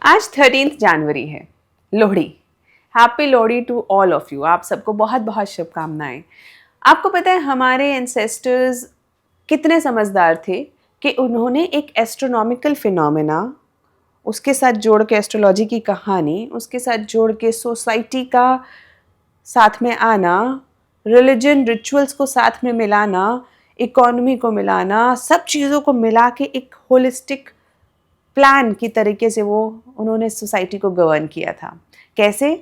आज 13 जनवरी है, Lohri. Happy Lohri to all of you. आप सबको बहुत बहुत शुभकामनाएं। आपको पता है हमारे एंसेस्टर्स कितने समझदार थे कि उन्होंने एक एस्ट्रोनॉमिकल फिनोमेना, उसके साथ जोड़ के एस्ट्रोलॉजी की कहानी, उसके साथ जोड़ के सोसाइटी का साथ में आना, रिलीजन रिचुअल्स को साथ में मिलाना, इकोनॉमी को मिलाना, सब चीज़ों को मिला के एक होलिस्टिक प्लान की तरीके से उन्होंने सोसाइटी को गवर्न किया था। कैसे?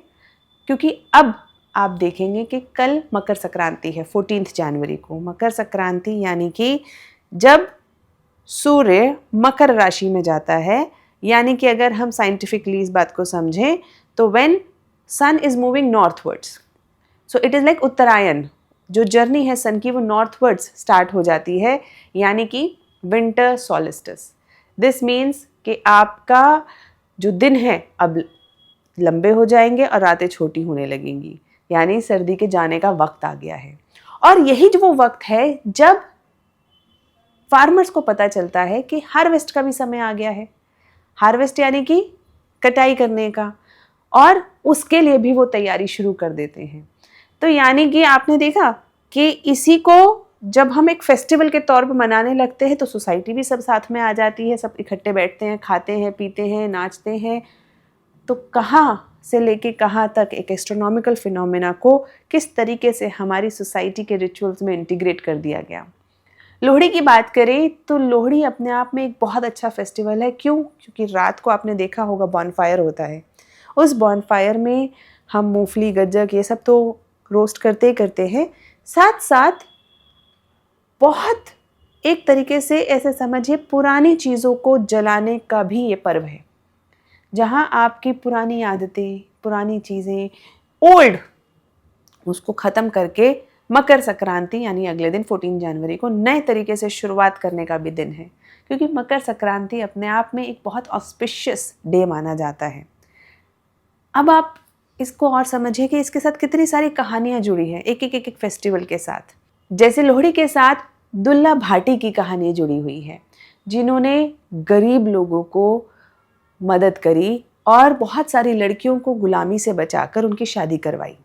क्योंकि अब आप देखेंगे कि कल मकर संक्रांति है, 14 जनवरी को मकर संक्रांति, यानी कि जब सूर्य मकर राशि में जाता है, यानी कि अगर हम साइंटिफिकली इस बात को समझें तो when sun is moving northwards, so it is like Uttarayan. जो जर्नी है सन की वो नॉर्थवर्ड्स स्टार्ट हो जाती है, यानी कि विंटर सॉलिस्टिस। दिस मीन्स कि आपका जो दिन है अब लंबे हो जाएंगे और रातें छोटी होने लगेंगी, यानी सर्दी के जाने का वक्त आ गया है। और यही जो वो वक्त है जब फार्मर्स को पता चलता है कि हार्वेस्ट का भी समय आ गया है। हार्वेस्ट यानी कि कटाई करने का, और उसके लिए भी वो तैयारी शुरू कर देते हैं। तो यानी कि आपने देखा कि इसी को जब हम एक फेस्टिवल के तौर पर मनाने लगते हैं तो सोसाइटी भी सब साथ में आ जाती है, सब इकट्ठे बैठते हैं, खाते हैं, पीते हैं, नाचते हैं। तो कहाँ से लेके कहाँ तक एक एस्ट्रोनॉमिकल फिनोमेना को किस तरीके से हमारी सोसाइटी के रिचुअल्स में इंटीग्रेट कर दिया गया। लोहड़ी की बात करें तो लोहड़ी अपने आप में एक बहुत अच्छा फेस्टिवल है। क्यों? क्योंकि रात को आपने देखा होगा बॉनफायर होता है। उस बॉनफायर में हम मूंगफली, गज्जक, ये सब तो रोस्ट करते ही करते हैं, साथ साथ बहुत एक तरीके से ऐसे समझिए पुरानी चीज़ों को जलाने का भी ये पर्व है, जहाँ आपकी पुरानी आदतें, पुरानी चीज़ें, ओल्ड, उसको ख़त्म करके मकर संक्रांति यानी अगले दिन 14 जनवरी को नए तरीके से शुरुआत करने का भी दिन है। क्योंकि मकर संक्रांति अपने आप में एक बहुत ऑस्पिशियस डे माना जाता है। अब आप इसको और समझिए कि इसके साथ कितनी सारी कहानियाँ जुड़ी हैं एक फेस्टिवल के साथ। जैसे लोहड़ी के साथ दुल्ला भाटी की कहानी जुड़ी हुई है, जिन्होंने गरीब लोगों को मदद करी और बहुत सारी लड़कियों को गुलामी से बचाकर उनकी शादी करवाई।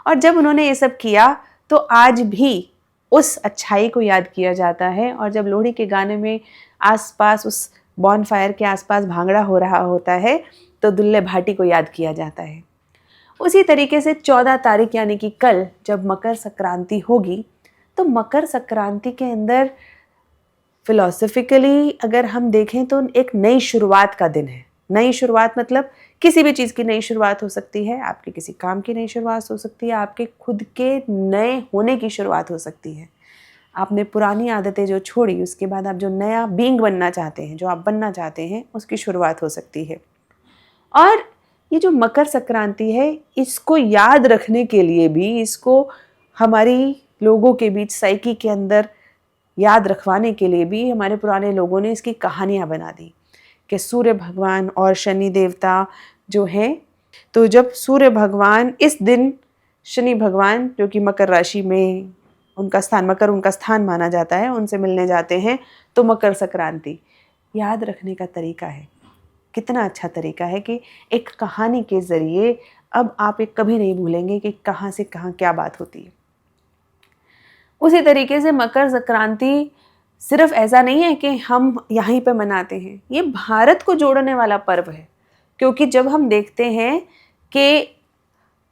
और जब उन्होंने ये सब किया तो आज भी उस अच्छाई को याद किया जाता है। और जब लोहड़ी के गाने में आसपास, उस बॉनफायर के आसपास भांगड़ा हो रहा होता है तो दुल्ले भाटी को याद किया जाता है। उसी तरीके से 14 तारीख यानी कि कल जब मकर संक्रांति होगी, तो मकर संक्रांति के अंदर फिलॉसफिकली अगर हम देखें तो एक नई शुरुआत का दिन है। नई शुरुआत मतलब किसी भी चीज़ की नई शुरुआत हो सकती है, आपके किसी काम की नई शुरुआत हो सकती है, आपके खुद के नए होने की शुरुआत हो सकती है। आपने पुरानी आदतें जो छोड़ी, उसके बाद आप जो नया बीइंग बनना चाहते हैं, जो आप बनना चाहते हैं, उसकी शुरुआत हो सकती है। और ये जो मकर संक्रांति है, इसको याद रखने के लिए भी, इसको हमारी लोगों के बीच साइकी के अंदर याद रखवाने के लिए भी हमारे पुराने लोगों ने इसकी कहानियाँ बना दी कि सूर्य भगवान और शनि देवता जो हैं, तो जब सूर्य भगवान इस दिन, शनि भगवान जो कि मकर राशि में उनका स्थान, मकर उनका स्थान माना जाता है, उनसे मिलने जाते हैं, तो मकर संक्रांति याद रखने का तरीका है। कितना अच्छा तरीका है कि एक कहानी के ज़रिए अब आप एक कभी नहीं भूलेंगे कि कहाँ से कहाँ क्या बात होती है। उसी तरीके से मकर संक्रांति सिर्फ ऐसा नहीं है कि हम यहीं पे मनाते हैं, ये भारत को जोड़ने वाला पर्व है। क्योंकि जब हम देखते हैं कि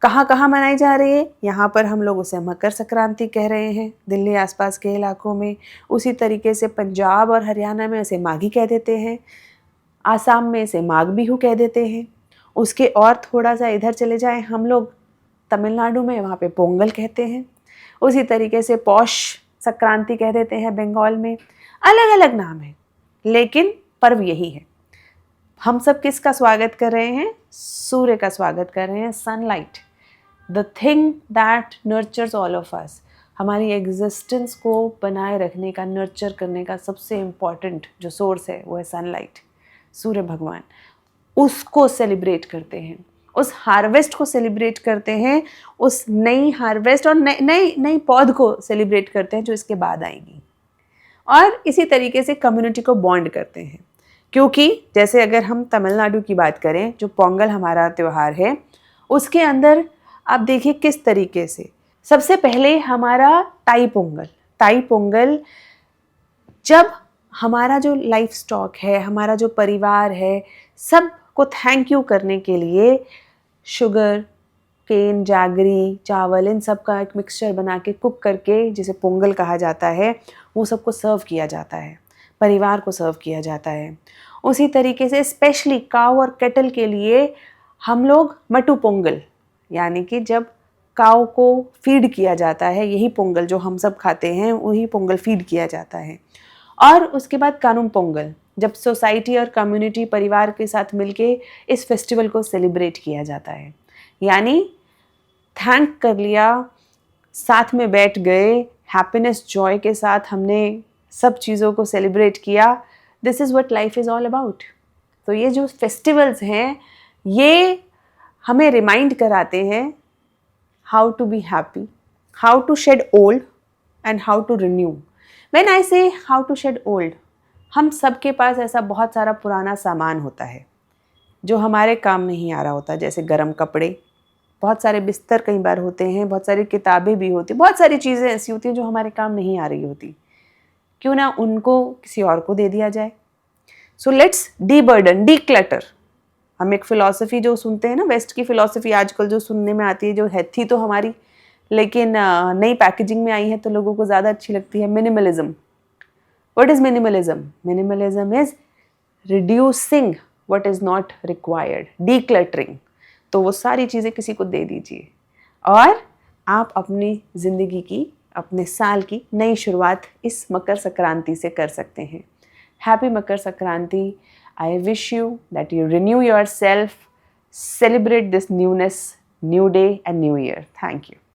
कहाँ कहाँ मनाई जा रही है, यहाँ पर हम लोग उसे मकर संक्रांति कह रहे हैं, दिल्ली आसपास के इलाकों में। उसी तरीके से पंजाब और हरियाणा में उसे माघी कह देते हैं, आसाम में इसे माघ बिहू कह देते हैं। उसके और थोड़ा सा इधर चले जाएं हम लोग, तमिलनाडु में, वहाँ पे पोंगल कहते हैं। उसी तरीके से पौष संक्रांति कह देते हैं बंगाल में। अलग अलग नाम है, लेकिन पर्व यही है। हम सब किसका स्वागत कर रहे हैं? सूर्य का स्वागत कर रहे हैं। Sunlight, the thing that nurtures all of us, हमारी एग्जिस्टेंस को बनाए रखने का, नर्चर करने का सबसे इम्पॉर्टेंट जो सोर्स है वो है सनलाइट, सूर्य भगवान। उसको सेलिब्रेट करते हैं, उस हार्वेस्ट को सेलिब्रेट करते हैं, उस नई हार्वेस्ट और नई पौध को सेलिब्रेट करते हैं जो इसके बाद आएगी। और इसी तरीके से कम्युनिटी को बॉन्ड करते हैं। क्योंकि जैसे अगर हम तमिलनाडु की बात करें, जो पोंगल हमारा त्यौहार है, उसके अंदर आप देखिए किस तरीके से सबसे पहले हमारा ताई पोंगल जब हमारा जो लाइफ स्टॉक है, हमारा जो परिवार है, सबको थैंक यू करने के लिए शुगर केन, जागरी, चावल, इन सब का एक मिक्सचर बना के कुक करके, जिसे पोंगल कहा जाता है, वो सबको सर्व किया जाता है, परिवार को सर्व किया जाता है। उसी तरीके से स्पेशली काऊ और केटल के लिए हम लोग मटू पोंगल, यानी कि जब काऊ को फीड किया जाता है, यही पोंगल जो हम सब खाते हैं, वही पोंगल फीड किया जाता है। और उसके बाद कानुम पोंगल, जब सोसाइटी और कम्युनिटी परिवार के साथ मिलके इस फेस्टिवल को सेलिब्रेट किया जाता है, यानी थैंक कर लिया, साथ में बैठ गए, हैप्पीनेस जॉय के साथ हमने सब चीज़ों को सेलिब्रेट किया। This is what life is all about. तो ये जो फेस्टिवल्स हैं, ये हमें रिमाइंड कराते हैं how to be happy, how to shed old and how to renew. When I say how to shed old, हम सबके पास ऐसा बहुत सारा पुराना सामान होता है जो हमारे काम नहीं आ रहा होता, जैसे गर्म कपड़े, बहुत सारे बिस्तर कई बार होते हैं, बहुत सारी किताबें भी होती, बहुत सारी चीज़ें ऐसी होती हैं जो हमारे काम नहीं आ रही होती। क्यों ना उनको किसी और को दे दिया जाए। So let's D burden, D clutter. हम एक फ़िलॉसफ़ी जो सुनते हैं ना, वेस्ट की फ़िलॉसफ़ी आजकल जो सुनने में आती है, जो है थी तो हमारी, लेकिन नई पैकेजिंग में आई है तो लोगों को ज़्यादा अच्छी लगती है, minimalism. What is minimalism? Minimalism is reducing what is not required, decluttering. तो वो सारी चीज़ें किसी को दे दीजिए और आप अपनी ज़िंदगी की, अपने साल की नई शुरुआत इस मकर संक्रांति से कर सकते हैं। Happy Makar Sankranti. I wish you that you renew your self, celebrate this newness, new day and new year. Thank you.